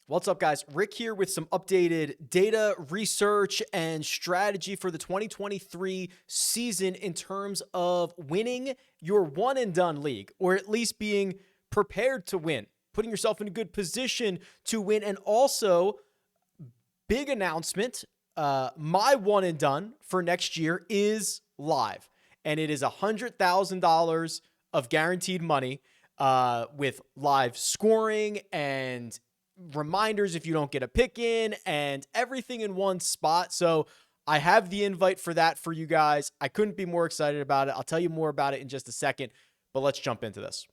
What's up, guys? Rick here with some updated data, research, and strategy for the 2023 season in terms of winning your one and done league, or at least being prepared to win, putting yourself in a good position to win. And also, big announcement, my one and done for next year is live, and it is $100,000 of guaranteed money with live scoring and reminders if you don't get a pick in and everything in one spot. So I have the invite for that for you guys. I couldn't be more excited about it. I'll tell you more about it in just a second, but let's jump into this.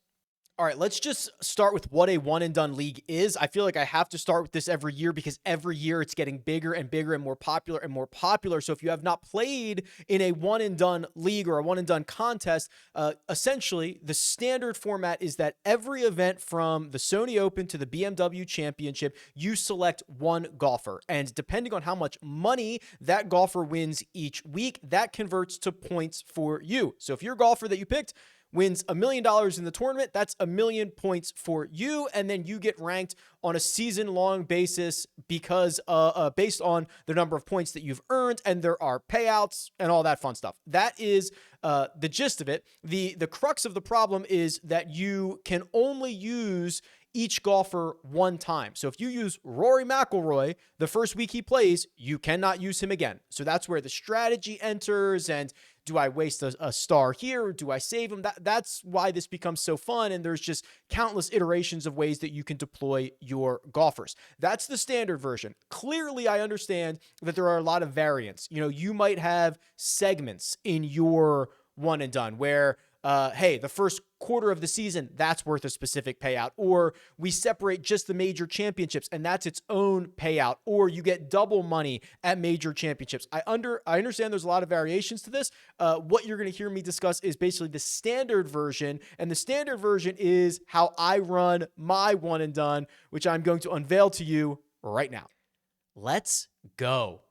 All right, let's just start with what a one and done league is. I feel like I have to start with this every year because every year it's getting bigger and bigger and more popular and more popular. So if you have not played in a one and done league or a one and done contest, essentially the standard format is that every event from the Sony Open to the BMW Championship, you select one golfer. And depending on how much money that golfer wins each week, that converts to points for you. So if your golfer that you picked wins $1 million in the tournament, that's 1,000,000 points for you. And then you get ranked on a season-long basis because based on the number of points that you've earned, and there are payouts and all that fun stuff. That is the gist of it. The crux of the problem is that you can only use each golfer one time. So if you use Rory McIlroy the first week he plays, you cannot use him again. So that's where the strategy enters. And do I waste a star here? Or do I save him? That's why this becomes so fun. And there's just countless iterations of ways that you can deploy your golfers. That's the standard version. Clearly, I understand that there are a lot of variants. You know, you might have segments in your one and done where hey, the first quarter of the season, that's worth a specific payout. Or we separate just the major championships and that's its own payout. Or you get double money at major championships. I understand there's a lot of variations to this. What you're going to hear me discuss is basically the standard version. And the standard version is how I run my one and done, which I'm going to unveil to you right now. Let's go.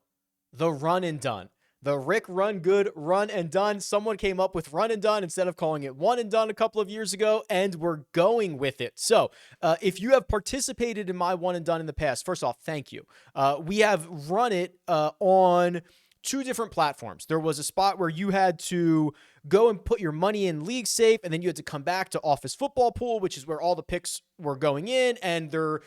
The run and done. The Rick Run Good Run and Done. Someone came up with run and done instead of calling it one and done a couple of years ago, and we're going with it. So if you have participated in my one and done in the past, first off, thank you. We have run it on two different platforms. There was a spot where you had to go and put your money in League Safe, and then you had to come back to Office Football Pool, which is where all the picks were going in, and there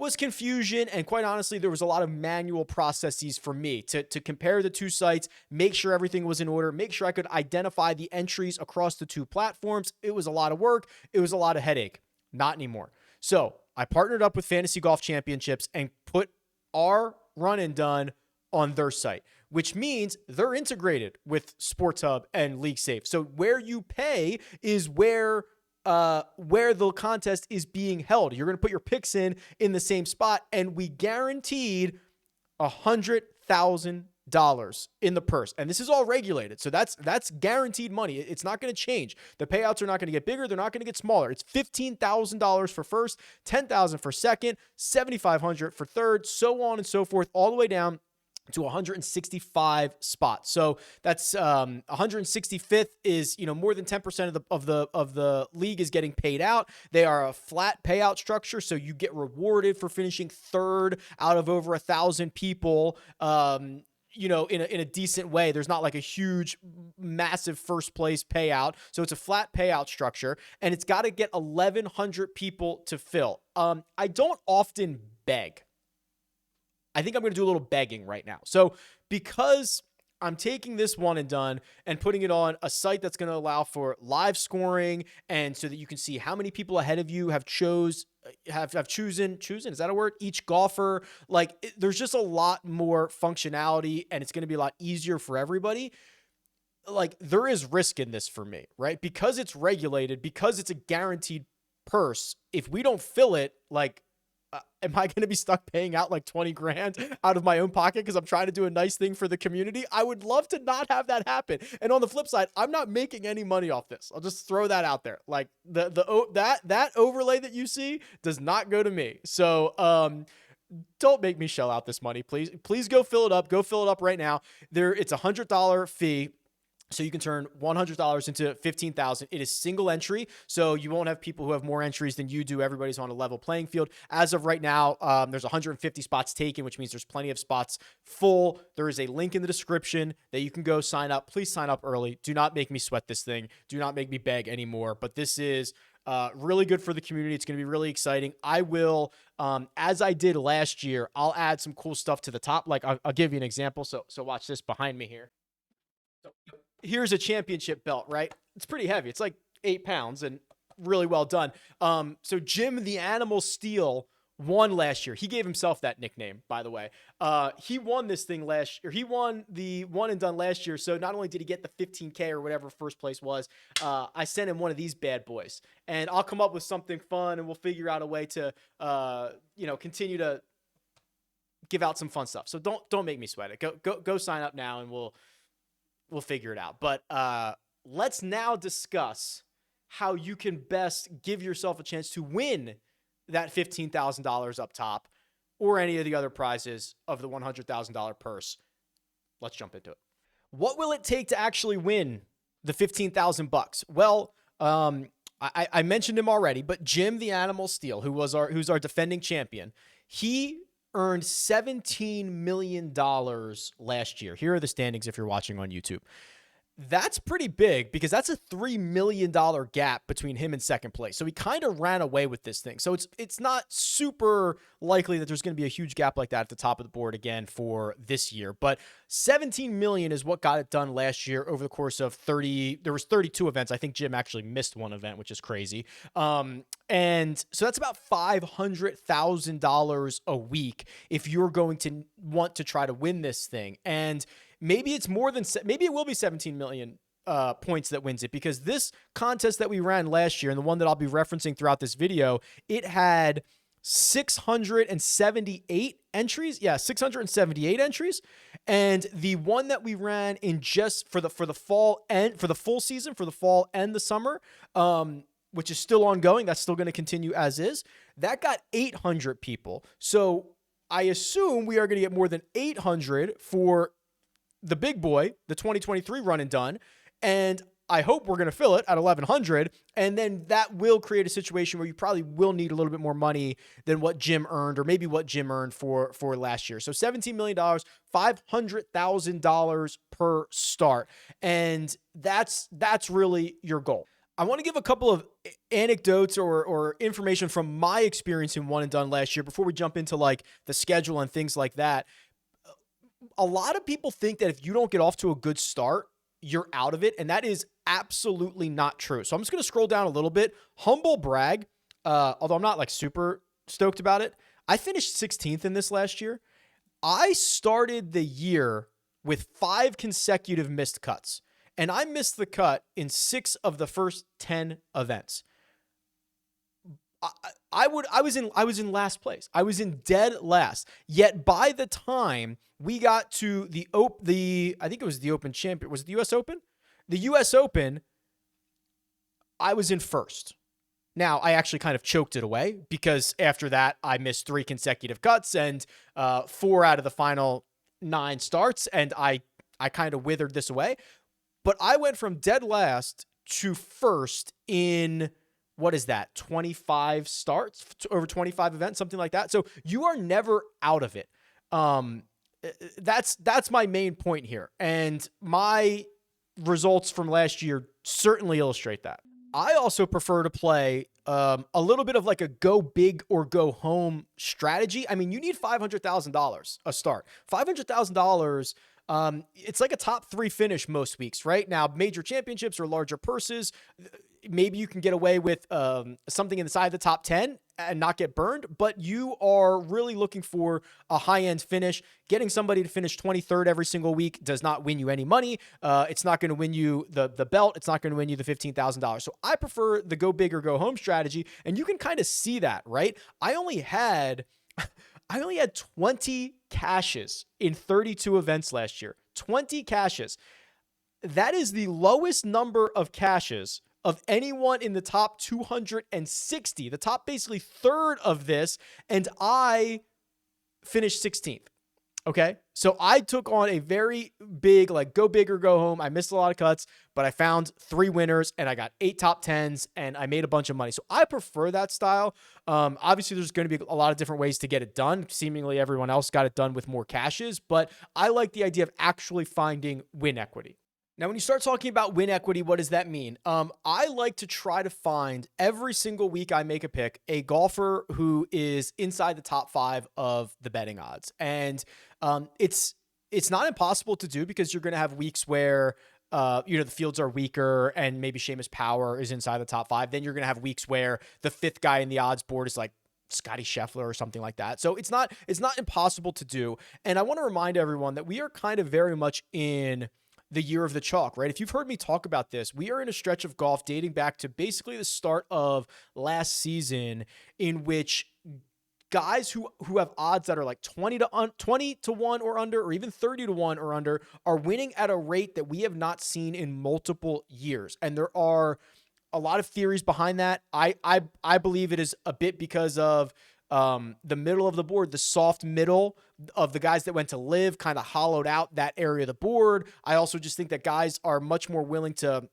was confusion, and quite honestly, there was a lot of manual processes for me to compare the two sites, make sure everything was in order, make sure I could identify the entries across the two platforms. It was a lot of work. It was a lot of headache. Not anymore. So I partnered up with Fantasy Golf Championships and put our run and done on their site, which means they're integrated with Sports Hub and League Safe. So where you pay is where the contest is being held. You're going to put your picks in the same spot, and we guaranteed $100,000 in the purse. And this is all regulated. So that's guaranteed money. It's not going to change. The payouts are not going to get bigger. They're not going to get smaller. It's $15,000 for first, $10,000 for second, $7,500 for third, so on and so forth, all the way down to 165 spots. So that's 165th is, you know, more than 10% of the league is getting paid out. They are a flat payout structure, so you get rewarded for finishing third out of over 1,000 people. You know, in a decent way. There's not like a huge, massive first place payout. So it's a flat payout structure, and it's got to get 1,100 people to fill. I don't often beg. I think I'm going to do a little begging right now. So because I'm taking this one and done and putting it on a site that's going to allow for live scoring, and so that you can see how many people ahead of you have chosen, is that a word? Each golfer. Like, there's just a lot more functionality, and it's going to be a lot easier for everybody. Like, there is risk in this for me, right? Because it's regulated, because it's a guaranteed purse. If we don't fill it, like, am I going to be stuck paying out like 20 grand out of my own pocket because I'm trying to do a nice thing for the community? I would love to not have that happen. And on the flip side, I'm not making any money off this. I'll just throw that out there. Like that overlay that you see does not go to me. So, don't make me shell out this money, please. Please go fill it up. Go fill it up right now. It's $100 fee. So you can turn $100 into $15,000. It is single entry, so you won't have people who have more entries than you do. Everybody's on a level playing field. As of right now, there's 150 spots taken, which means there's plenty of spots full. There is a link in the description that you can go sign up. Please sign up early. Do not make me sweat this thing. Do not make me beg anymore. But this is really good for the community. It's going to be really exciting. I will, as I did last year, I'll add some cool stuff to the top. Like I'll give you an example. So watch this behind me here. So here's a championship belt, right? It's pretty heavy. It's like 8 pounds and really well done. So Jim the Animal Steel won last year. He gave himself that nickname, by the way. He won this thing last year. He won the one and done last year. So not only did he get the 15K or whatever first place was, I sent him one of these bad boys, and I'll come up with something fun and we'll figure out a way to, continue to give out some fun stuff. So don't make me sweat it. Go sign up now and we'll figure it out. But let's now discuss how you can best give yourself a chance to win that $15,000 up top or any of the other prizes of the $100,000 purse. Let's jump into it. What will it take to actually win the $15,000 bucks? Well, I mentioned him already, but Jim the Animal Steel, who's our defending champion, he earned $17 million last year. Here are the standings if you're watching on YouTube. That's pretty big because that's a $3 million gap between him and second place. So he kind of ran away with this thing. So it's not super likely that there's going to be a huge gap like that at the top of the board again for this year. But 17 million is what got it done last year over the course of 30. There was 32 events. I think Jim actually missed one event, which is crazy. And so that's about $500,000 a week if you're going to want to try to win this thing. And maybe it's more than, maybe it will be 17 million points that wins it, because this contest that we ran last year and the one that I'll be referencing throughout this video, it had 678 entries. Yeah, 678 entries. And the one that we ran in just for the fall and for the full season, for the fall and the summer, which is still ongoing, that's still going to continue as is, that got 800 people. So I assume we are going to get more than 800 for the big boy, the 2023 run and done. And I hope we're going to fill it at 1,100. And then that will create a situation where you probably will need a little bit more money than what Jim earned, or maybe what Jim earned for last year. So $17 million, $500,000 per start. And that's really your goal. I want to give a couple of anecdotes or information from my experience in one and done last year before we jump into like the schedule and things like that. A lot of people think that if you don't get off to a good start, you're out of it. And that is absolutely not true. So I'm just going to scroll down a little bit. Humble brag, although I'm not like super stoked about it, I finished 16th in this last year. I started the year with 5 consecutive missed cuts, and I missed the cut in 6 of the first 10 events. I was in last place. I was in dead last. Yet by the time we got to I think it was the Open Champion. Was it the U.S. Open? The U.S. Open, I was in first. Now, I actually kind of choked it away because after that, I missed 3 consecutive cuts and 4 out of the final 9 starts, and I kind of withered this away. But I went from dead last to first in, what is that, 25 starts, over 25 events, something like that. So you are never out of it. That's my main point here. And my results from last year certainly illustrate that. I also prefer to play a little bit of like a go big or go home strategy. I mean, you need $500,000 a start. $500,000, it's like a top 3 finish most weeks, right? Now, major championships or larger purses, maybe you can get away with something inside the top 10 and not get burned, but you are really looking for a high-end finish. Getting somebody to finish 23rd every single week does not win you any money. It's not going to win you the belt. It's not going to win you the $15,000. So I prefer the go big or go home strategy, and you can kind of see that, right? I only had 20 cashes in 32 events last year. 20 cashes. That is the lowest number of cashes of anyone in the top 260, the top basically third of this, and I finished 16th. Okay. So I took on a very big, like, go big or go home. I missed a lot of cuts, but I found 3 winners and I got 8 top 10s and I made a bunch of money. So I prefer that style. Obviously, there's going to be a lot of different ways to get it done. Seemingly everyone else got it done with more cashes, but I like the idea of actually finding win equity. Now, when you start talking about win equity, what does that mean? I like to try to find every single week I make a pick, a golfer who is inside the top 5 of the betting odds. And it's not impossible to do because you're going to have weeks where the fields are weaker and maybe Seamus Power is inside the top 5. Then you're going to have weeks where the 5th guy in the odds board is like Scotty Scheffler or something like that. So it's not impossible to do. And I want to remind everyone that we are kind of very much in the year of the chalk, right? If you've heard me talk about this, we are in a stretch of golf dating back to basically the start of last season in which guys who have odds that are like 20 to 1 or under, or even 30 to 1 or under, are winning at a rate that we have not seen in multiple years. And there are a lot of theories behind that. I believe it is a bit because of the middle of the board, the soft middle of the guys that went to LIV kind of hollowed out that area of the board. I also just think that guys are much more willing to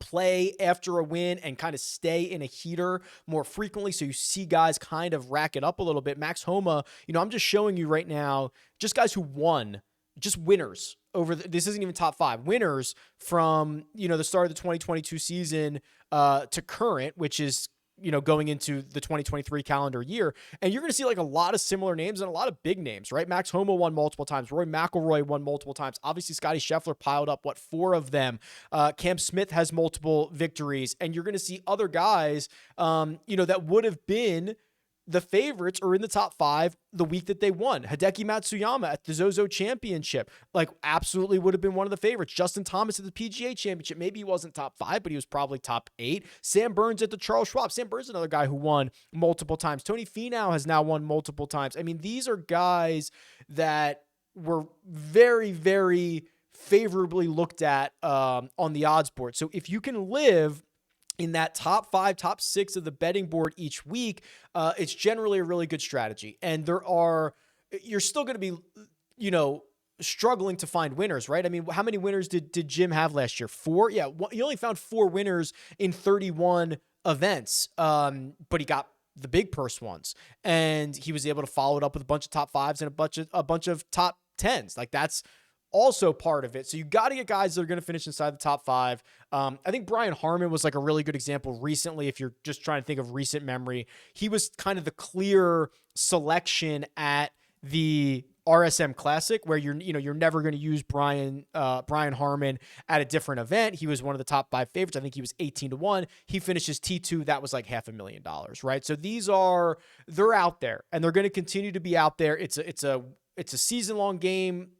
play after a win and kind of stay in a heater more frequently. So you see guys kind of rack it up a little bit. Max Homa, I'm just showing you right now, just guys who won, just winners over this isn't even top 5 winners from, the start of the 2022 season to current, which is going into the 2023 calendar year. And you're going to see like a lot of similar names and a lot of big names, right? Max Homa won multiple times. Rory McIlroy won multiple times. Obviously, Scotty Scheffler piled up, 4 of them. Cam Smith has multiple victories. And you're going to see other guys, that would have been the favorites or in the top 5 the week that they won. Hideki Matsuyama at the Zozo Championship, absolutely would have been one of the favorites. Justin Thomas at the PGA Championship. Maybe he wasn't top 5, but he was probably top 8. Sam Burns at the Charles Schwab. Sam Burns is another guy who won multiple times. Tony Finau has now won multiple times. I mean, these are guys that were very, very favorably looked at on the odds board. So if you can live in that top 5, top 6 of the betting board each week, it's generally a really good strategy. And you're still going to be, struggling to find winners, right? I mean, how many winners did Jim have last year? 4? Yeah. He only found 4 winners in 31 events. But he got the big purse ones and he was able to follow it up with a bunch of top 5s and a bunch of top 10s. That's also part of it. So you got to get guys that are going to finish inside the top 5. I think Brian Harmon was like a really good example recently. If you're just trying to think of recent memory, he was kind of the clear selection at the RSM Classic, where you're never going to use Brian Harmon at a different event. He was one of the top 5 favorites. I think he was 18 to 1. He finishes T2. That was like $500,000, right? So they're out there and they're going to continue to be out there. It's a season long game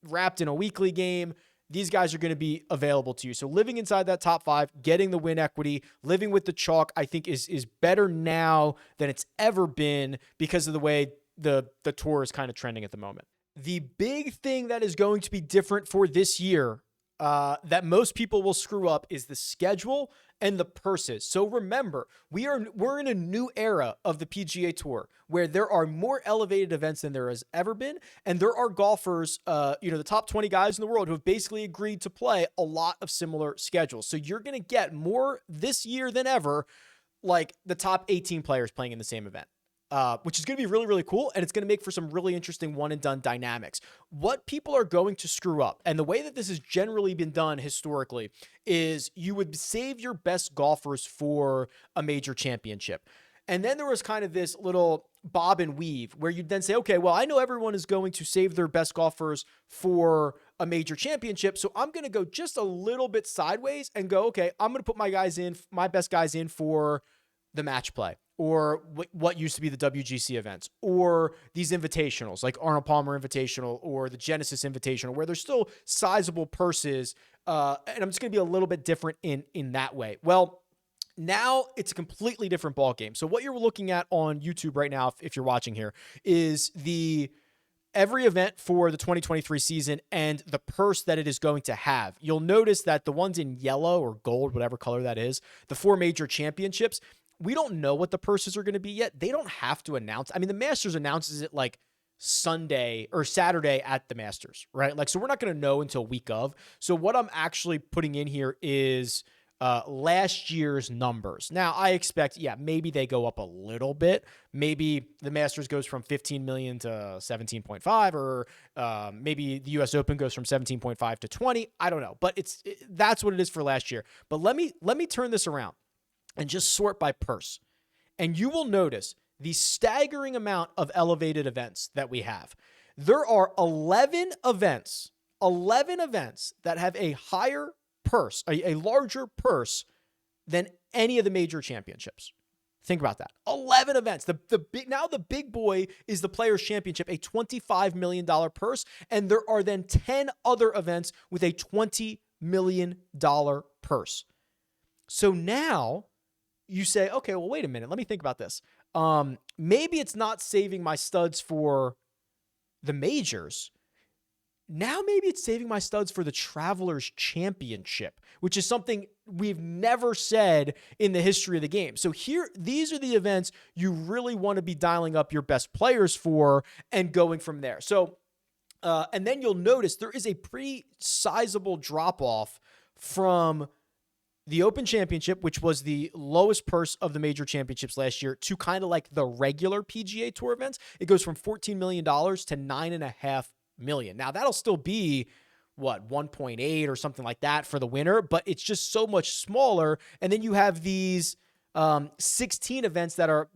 wrapped in a weekly game. These guys are going to be available to you. So living inside that top 5, getting the win equity, living with the chalk, I think is better now than it's ever been because of the way the tour is kind of trending at the moment. The big thing that is going to be different for this year that most people will screw up is the schedule and the purses. So remember, we're in a new era of the PGA Tour where there are more elevated events than there has ever been, and there are golfers, the top 20 guys in the world who have basically agreed to play a lot of similar schedules. So you're going to get more this year than ever, like the top 18 players playing in the same event. Which is going to be really, really cool. And it's going to make for some really interesting one and done dynamics. What people are going to screw up, and the way that this has generally been done historically, is you would save your best golfers for a major championship. And then there was kind of this little bob and weave where you'd then say, okay, well, I know everyone is going to save their best golfers for a major championship. So I'm going to go just a little bit sideways and go, okay, I'm going to put my best guys in for the match play, or what used to be the WGC events, or these invitationals like Arnold Palmer Invitational or the Genesis Invitational, where there's still sizable purses. And I'm just going to be a little bit different in that way. Well, now it's a completely different ball game. So what you're looking at on YouTube right now, if you're watching here, is every event for the 2023 season and the purse that it is going to have. You'll notice that the ones in yellow or gold, whatever color that is, the 4 major championships, we don't know what the purses are going to be yet. They don't have to announce. I mean, the Masters announces it like Sunday or Saturday at the Masters, right? Like, so we're not going to know until week of. So what I'm actually putting in here is last year's numbers. Now, I expect, maybe they go up a little bit. Maybe the Masters goes from 15 million to 17.5, or maybe the US Open goes from 17.5 to 20. I don't know, but that's what it is for last year. But let me turn this around and just sort by purse. And you will notice the staggering amount of elevated events that we have. There are 11 events that have a higher purse, a larger purse than any of the major championships. Think about that. 11 events. Now the big boy is the Players' Championship, a $25 million purse, and there are then 10 other events with a $20 million purse. So now you say, okay, well, wait a minute. Let me think about this. Maybe it's not saving my studs for the majors. Now maybe it's saving my studs for the Travelers Championship, which is something we've never said in the history of the game. So these are the events you really want to be dialing up your best players for and going from there. So, and then you'll notice there is a pretty sizable drop-off from the Open Championship, which was the lowest purse of the major championships last year, to kind of like the regular PGA Tour events. It goes from $14 million to $9.5 million. Now, that'll still be, 1.8 or something like that for the winner, but it's just so much smaller. And then you have these 16 events that are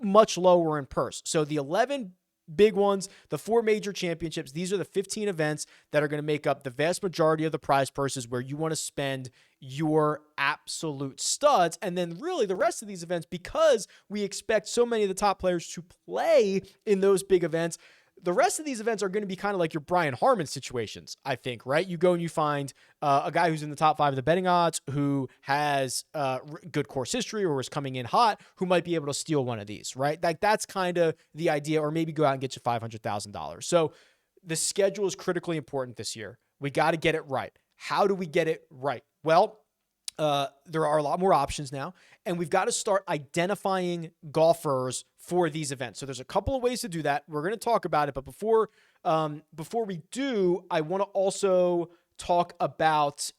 much lower in purse. So the 11 big ones, the 4 major championships, these are the 15 events that are going to make up the vast majority of the prize purses where you want to spend your absolute studs. And then really the rest of these events, because we expect so many of the top players to play in those big events, the rest of these events are going to be kind of like your Brian Harman situations, I think, right? You go and you find a guy who's in the top 5 of the betting odds, who has good course history or is coming in hot, who might be able to steal one of these, right? Like, that's kind of the idea, or maybe go out and get you $500,000. So the schedule is critically important this year. We got to get it right. How do we get it right? Well, there are a lot more options now, and we've got to start identifying golfers for these events. So there's a couple of ways to do that. We're going to talk about it, but before we do, I want to also talk about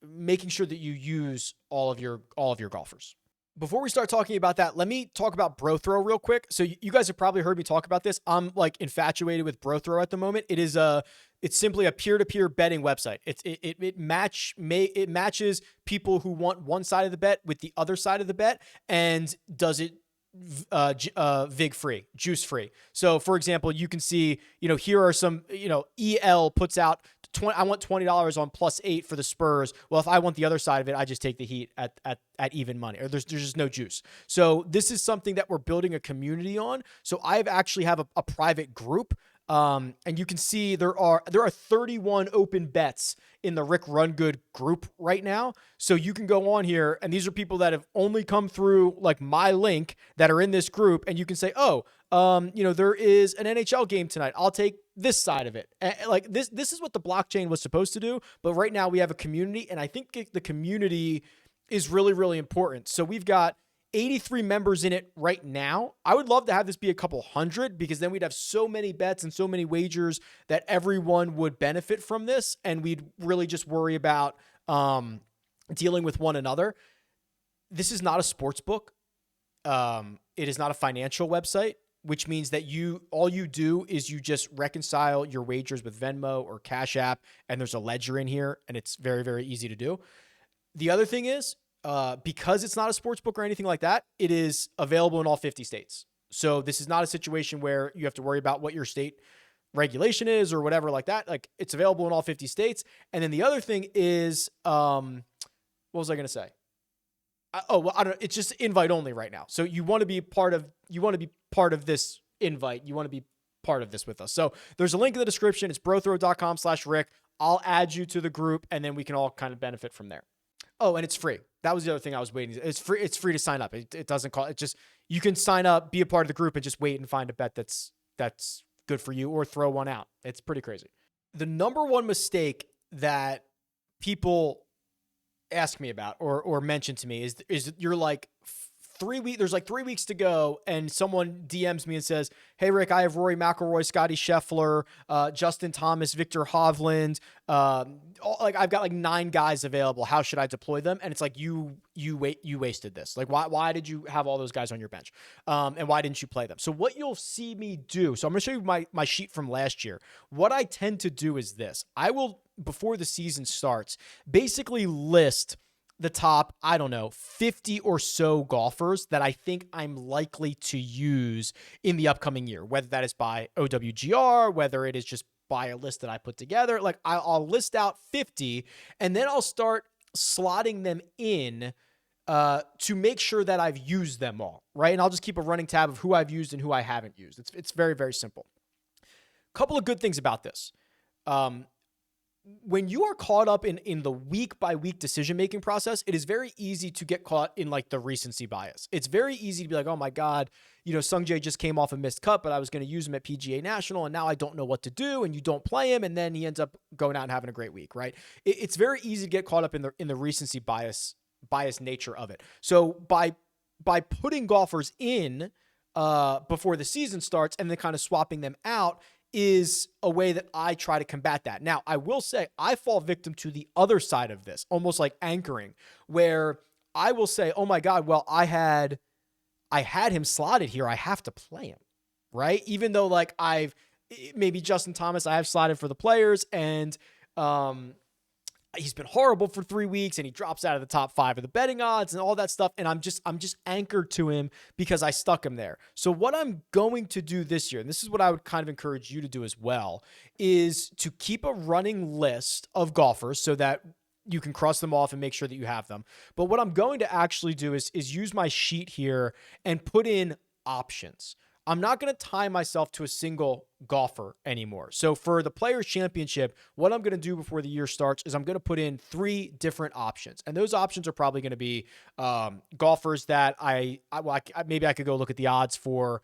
making sure that you use all of your golfers. Before we start talking about that, let me talk about Brothrow real quick. So you guys have probably heard me talk about this. I'm like infatuated with Brothrow at the moment. It's simply a peer-to-peer betting website. It matches people who want one side of the bet with the other side of the bet, and does it vig free, juice free. So for example, you can see, here are some, EL puts out I want $20 on +8 for the Spurs. Well, if I want the other side of it, I just take the Heat at even money, or there's just no juice. So this is something that we're building a community on. So I actually have a private group. And you can see there are 31 open bets in the RickRunGood group right now. So you can go on here, and these are people that have only come through like my link that are in this group, and you can say, there is an NHL game tonight. I'll take this side of it. Like this is what the blockchain was supposed to do. But right now we have a community, and I think the community is really, really important. So we've got 83 members in it right now. I would love to have this be a couple hundred, because then we'd have so many bets and so many wagers that everyone would benefit from this, and we'd really just worry about dealing with one another. This is not a sports book. It is not a financial website, which means that all you do is you just reconcile your wagers with Venmo or Cash App, and there's a ledger in here, and it's very, very easy to do. The other thing is, because it's not a sports book or anything like that, it is available in all 50 states. So this is not a situation where you have to worry about what your state regulation is or whatever like that. Like, it's available in all 50 states. And then the other thing is, what was I going to say? I don't know. It's just invite only right now. So you want to be part of this invite. You want to be part of this with us. So there's a link in the description. It's brothrow.com/Rick. I'll add you to the group, and then we can all kind of benefit from there. Oh, and it's free. That was the other thing I was waiting. It's free. It's free to sign up. It doesn't cost. It just, you can sign up, be a part of the group, and just wait and find a bet that's good for you, or throw one out. It's pretty crazy. The number one mistake that people ask me about or mention to me is you're like there's like 3 weeks to go, and someone DMs me and says, "Hey Rick, I have Rory McIlroy, Scotty Scheffler, Justin Thomas, Victor Hovland. I've got like 9 guys available. How should I deploy them?" And it's like, you wasted this. Like, why did you have all those guys on your bench? And why didn't you play them? So what you'll see me do, so I'm going to show you my sheet from last year. What I tend to do is this. I will, before the season starts, basically list the top, 50 or so golfers that I think I'm likely to use in the upcoming year, whether that is by OWGR, whether it is just by a list that I put together. Like, I'll list out 50, and then I'll start slotting them in to make sure that I've used them all, right? And I'll just keep a running tab of who I've used and who I haven't used. It's very, very simple. Couple of good things about this. When you are caught up in the week-by-week decision-making process, it is very easy to get caught in like the recency bias. It's very easy to be like, oh my God, Sung Jae just came off a missed cut, but I was going to use him at PGA National, and now I don't know what to do, and you don't play him, and then he ends up going out and having a great week, right? It's very easy to get caught up in the recency bias nature of it. So by putting golfers in before the season starts and then kind of swapping them out is a way that I try to combat that. Now, I will say I fall victim to the other side of this, almost like anchoring, where I will say, oh my God, well, I had him slotted here. I have to play him, right? Even though like maybe Justin Thomas, I have slotted for the players, and he's been horrible for 3 weeks, and he drops out of the top 5 of the betting odds and all that stuff. And I'm just anchored to him because I stuck him there. So what I'm going to do this year, and this is what I would kind of encourage you to do as well, is to keep a running list of golfers so that you can cross them off and make sure that you have them. But what I'm going to actually do is use my sheet here and put in options. I'm not going to tie myself to a single golfer anymore. So for the Players Championship, what I'm going to do before the year starts is I'm going to put in 3 different options. And those options are probably going to be golfers that maybe I could go look at the odds for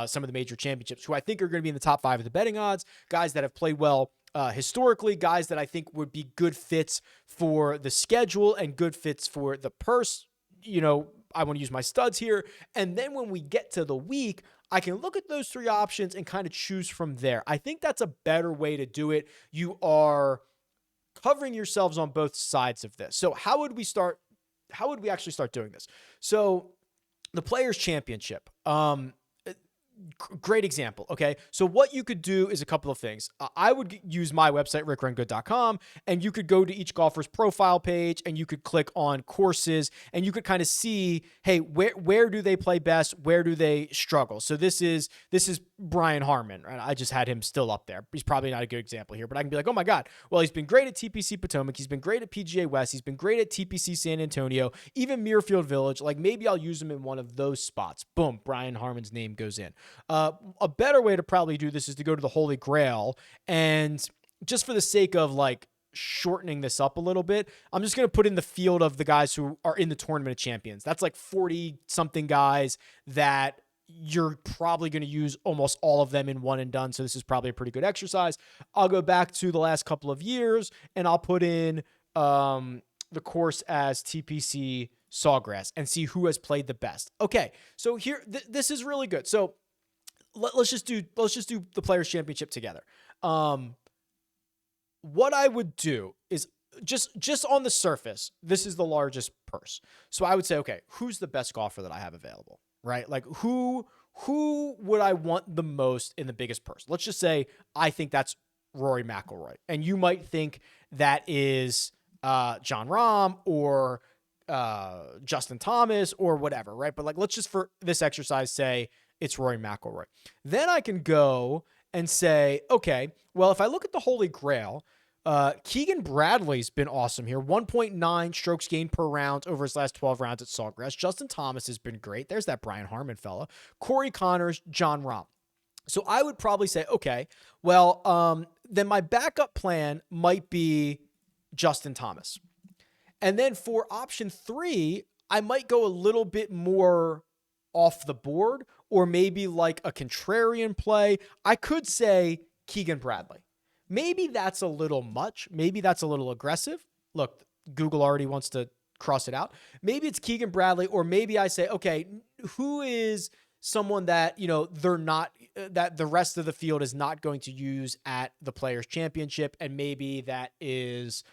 some of the major championships, who I think are going to be in the top 5 of the betting odds, guys that have played well historically, guys that I think would be good fits for the schedule and good fits for the purse. I want to use my studs here. And then when we get to the week, I can look at those 3 options and kind of choose from there. I think that's a better way to do it. You are covering yourselves on both sides of this. So how would we actually start doing this? So the Players Championship, great example. Okay. So what you could do is a couple of things. I would use my website, RickRunGood.com, and you could go to each golfer's profile page and you could click on courses and you could kind of see, hey, where do they play best? Where do they struggle? So this is Brian Harmon, right? I just had him still up there. He's probably not a good example here, but I can be like, oh my God, well, he's been great at TPC Potomac. He's been great at PGA West. He's been great at TPC San Antonio, even Muirfield Village. Like, maybe I'll use him in one of those spots. Boom, Brian Harmon's name goes in. A better way to probably do this is to go to the Holy Grail, and just for the sake of like shortening this up a little bit, I'm just going to put in the field of the guys who are in the Tournament of Champions. That's like 40 something guys that you're probably going to use almost all of them in one and done. So this is probably a pretty good exercise. I'll go back to the last couple of years and I'll put in the course as TPC Sawgrass and see who has played the best. Okay. So here, this is really good. So let's just do the Players Championship together. What I would do is just on the surface, this is the largest purse. So I would say, okay, who's the best golfer that I have available, right? Like who would I want the most in the biggest purse? Let's just say I think that's Rory McIlroy, and you might think that is Jon Rahm or Justin Thomas or whatever, right? But like, let's just for this exercise say it's Rory McIlroy. Then I can go and say, okay, well, if I look at the Holy Grail, Keegan Bradley's been awesome here. 1.9 strokes gained per round over his last 12 rounds at Sawgrass. Justin Thomas has been great. There's that Brian Harmon fella. Corey Connors, Jon Rahm. So I would probably say, okay, well, then my backup plan might be Justin Thomas. And then for option 3, I might go a little bit more off the board, or maybe like a contrarian play. I could say Keegan Bradley. Maybe that's a little much. Maybe that's a little aggressive. Look, Google already wants to cross it out. Maybe it's Keegan Bradley, or maybe I say, okay, who is someone that, they're not, that the rest of the field is not going to use at the Players Championship. And maybe that is,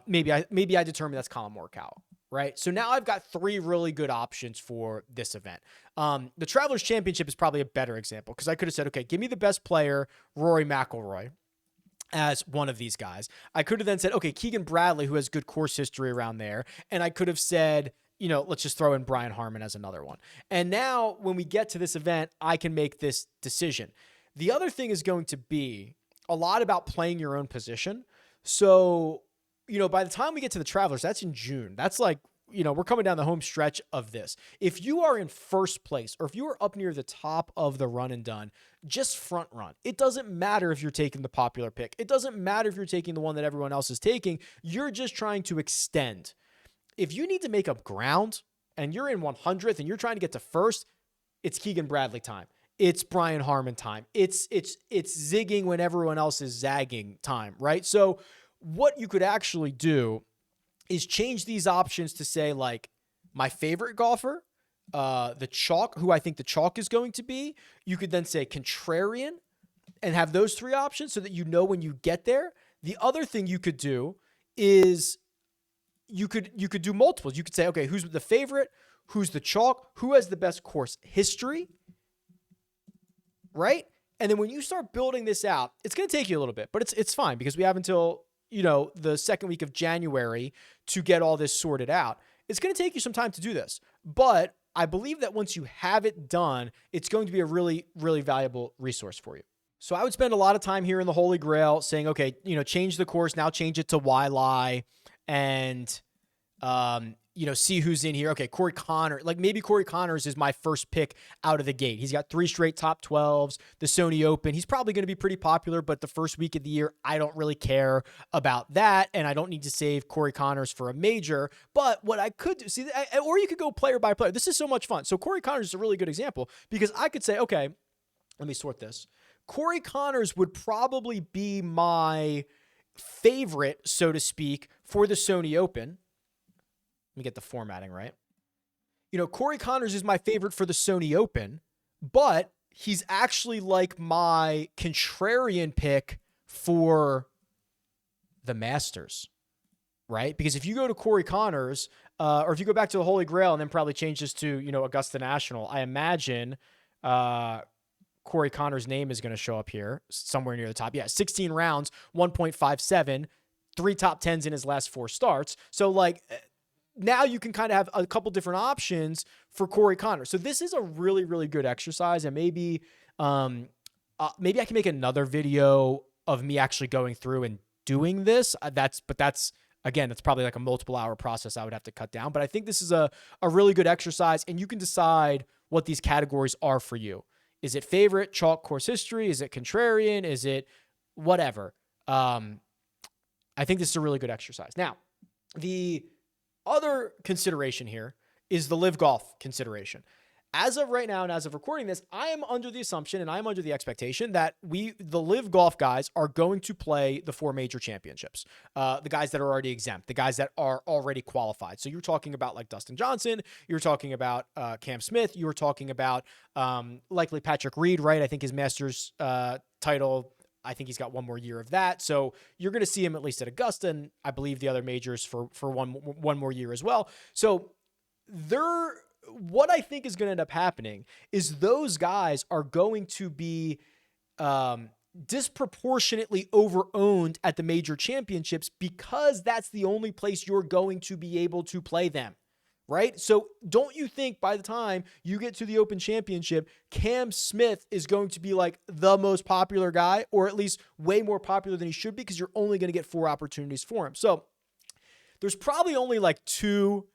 maybe I determine that's Colin Morikawa, right? So now I've got 3 really good options for this event. The Travelers Championship is probably a better example, because I could have said, okay, give me the best player, Rory McIlroy, as one of these guys. I could have then said, okay, Keegan Bradley, who has good course history around there. And I could have said, let's just throw in Brian Harman as another one. And now when we get to this event, I can make this decision. The other thing is going to be a lot about playing your own position. So, by the time we get to the Travelers, that's in June. That's like, we're coming down the home stretch of this. If you are in first place, or if you are up near the top of the run and done, just front run. It doesn't matter if you're taking the popular pick. It doesn't matter if you're taking the one that everyone else is taking. You're just trying to extend. If you need to make up ground and you're in 100th and you're trying to get to first, it's Keegan Bradley time. It's Brian Harman time. It's zigging when everyone else is zagging time, right? So what you could actually do is change these options to say, like, my favorite golfer, the chalk, who I think the chalk is going to be. You could then say contrarian and have those 3 options so that when you get there. The other thing you could do is you could do multiples. You could say, okay, who's the favorite? Who's the chalk? Who has the best course history? Right? And then when you start building this out, it's going to take you a little bit, but it's fine, because we have until the second week of January to get all this sorted out. It's going to take you some time to do this, but I believe that once you have it done, it's going to be a really, really valuable resource for you. So I would spend a lot of time here in the Holy Grail saying, okay, change the course, now change it to Waialae, and, see who's in here. Okay, Corey Connors. Like, maybe Corey Connors is my first pick out of the gate. He's got 3 straight top 12s, the Sony Open. He's probably going to be pretty popular, but the first week of the year, I don't really care about that, and I don't need to save Corey Connors for a major. But what I could do, or you could go player by player. This is so much fun. So Corey Connors is a really good example, because I could say, okay, let me sort this. Corey Connors would probably be my favorite, so to speak, for the Sony Open. Let me get the formatting right. Corey Connors is my favorite for the Sony Open, but he's actually like my contrarian pick for the Masters, right? Because if you go to Corey Connors, or if you go back to the Holy Grail and then probably change this to, Augusta National, I imagine Corey Connors' name is going to show up here somewhere near the top. Yeah, 16 rounds, 1.57, 3 top 10s in his last 4 starts. So, like, now you can kind of have a couple different options for Corey Connors. So this is a really, really good exercise, and maybe I can make another video of me actually going through and doing this. That's probably like a multiple hour process I would have to cut down. But I think this is a really good exercise, and you can decide what these categories are for you. Is it favorite, chalk, course history? Is it contrarian? Is it whatever? I think this is a really good exercise. Now, the other consideration here is the LIV Golf consideration. As of right now, and as of recording this, I am under the assumption and I'm under the expectation that the LIV Golf guys are going to play the 4 major championships. The guys that are already exempt, the guys that are already qualified. So you're talking about like Dustin Johnson, you're talking about Cam Smith, you were talking about likely Patrick Reed, right? I think his Masters title, I think he's got 1 more year of that. So you're going to see him at least at Augusta, and I believe the other majors for one more year as well. So what I think is going to end up happening is those guys are going to be disproportionately over-owned at the major championships, because that's the only place you're going to be able to play them, right? So don't you think by the time you get to the Open Championship, Cam Smith is going to be like the most popular guy, or at least way more popular than he should be, because you're only going to get 4 opportunities for him. So there's probably only like 2,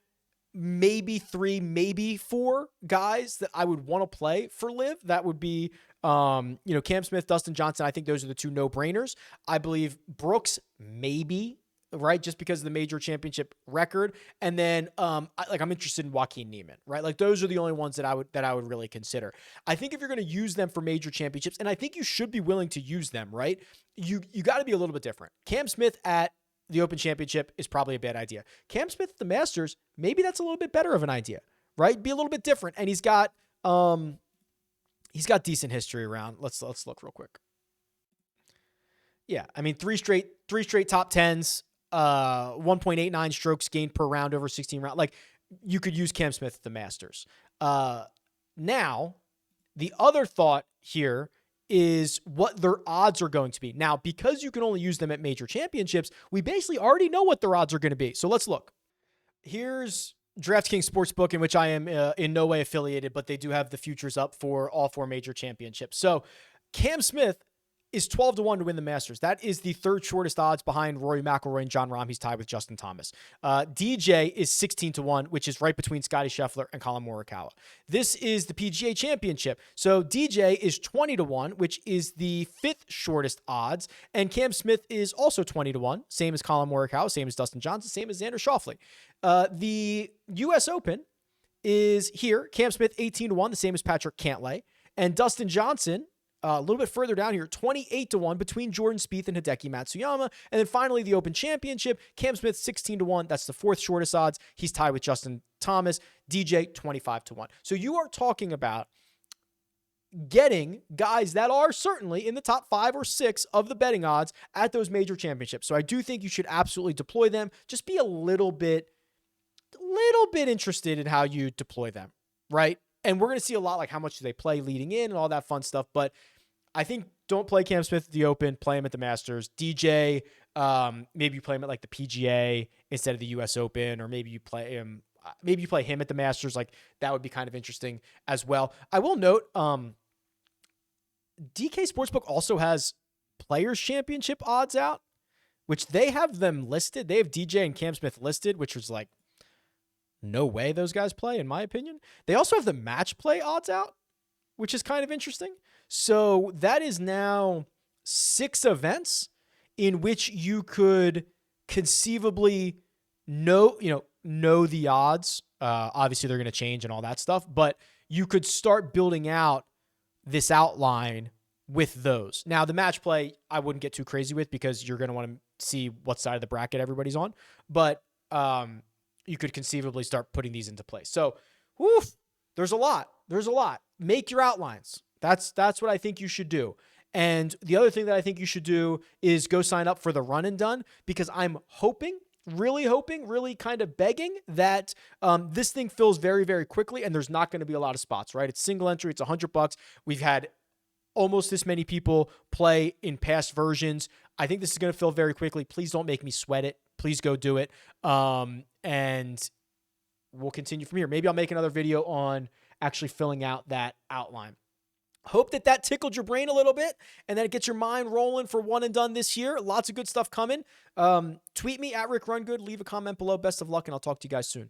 maybe 3, maybe 4 guys that I would want to play for LIV. That would be, Cam Smith, Dustin Johnson. I think those are the 2 no-brainers. I believe Brooks, maybe, right? Just because of the major championship record. And then, I'm interested in Joaquin Niemann, right? Like, those are the only ones that I would really consider. I think if you're going to use them for major championships, and I think you should be willing to use them, right? You got to be a little bit different. Cam Smith at the Open Championship is probably a bad idea. Cam Smith at the Masters, maybe that's a little bit better of an idea, right? Be a little bit different. And he's got decent history around. Let's look real quick. Yeah, I mean, three straight top 10s, 1.89 strokes gained per round over 16 rounds. Like, you could use Cam Smith at the Masters. Now, the other thought here is what their odds are going to be. Now, because you can only use them at major championships, we basically already know what their odds are going to be. So let's look. Here's DraftKings Sportsbook, in which I am in no way affiliated, but they do have the futures up for all 4 major championships. So Cam Smith is 12-1 to win the Masters. That is the third shortest odds behind Rory McIlroy and Jon Rahm. He's tied with Justin Thomas. DJ is 16-1, which is right between Scottie Scheffler and Collin Morikawa. This is the PGA Championship. So DJ is 20-1, which is the 5th shortest odds. And Cam Smith is also 20-1, same as Collin Morikawa, same as Dustin Johnson, same as Xander Schauffele. The U.S. Open is here. Cam Smith 18-1, the same as Patrick Cantlay. And Dustin Johnson, a little bit further down here, 28-1 between Jordan Spieth and Hideki Matsuyama. And then finally, the Open Championship, Cam Smith 16-1. That's the 4th shortest odds. He's tied with Justin Thomas. DJ 25-1. So you are talking about getting guys that are certainly in the top 5 or 6 of the betting odds at those major championships. So I do think you should absolutely deploy them. Just be a little bit interested in how you deploy them, right? And we're going to see a lot like how much do they play leading in and all that fun stuff. But I think don't play Cam Smith at the Open, play him at the Masters. DJ, maybe you play him at like the PGA instead of the US Open, or maybe you play him at the Masters. Like, that would be kind of interesting as well. I will note, DK Sportsbook also has Players Championship odds out, which they have them listed. They have DJ and Cam Smith listed, which was like, no way those guys play, in my opinion. They also have the match play odds out, which is kind of interesting. So that is now 6 events in which you could conceivably know the odds. Obviously, they're going to change and all that stuff, but you could start building out this outline with those. Now, the match play, I wouldn't get too crazy with, because you're going to want to see what side of the bracket everybody's on. But you could conceivably start putting these into place. So, there's a lot. Make your outlines. That's what I think you should do. And the other thing that I think you should do is go sign up for the run and done, because I'm really kind of begging that this thing fills very, very quickly, and there's not going to be a lot of spots, right? It's single entry. It's $100. We've had almost this many people play in past versions. I think this is going to fill very quickly. Please don't make me sweat it. Please go do it. And we'll continue from here. Maybe I'll make another video on actually filling out that outline. Hope that tickled your brain a little bit and that it gets your mind rolling for one and done this year. Lots of good stuff coming. Tweet me at RickRunGood. Leave a comment below. Best of luck, and I'll talk to you guys soon.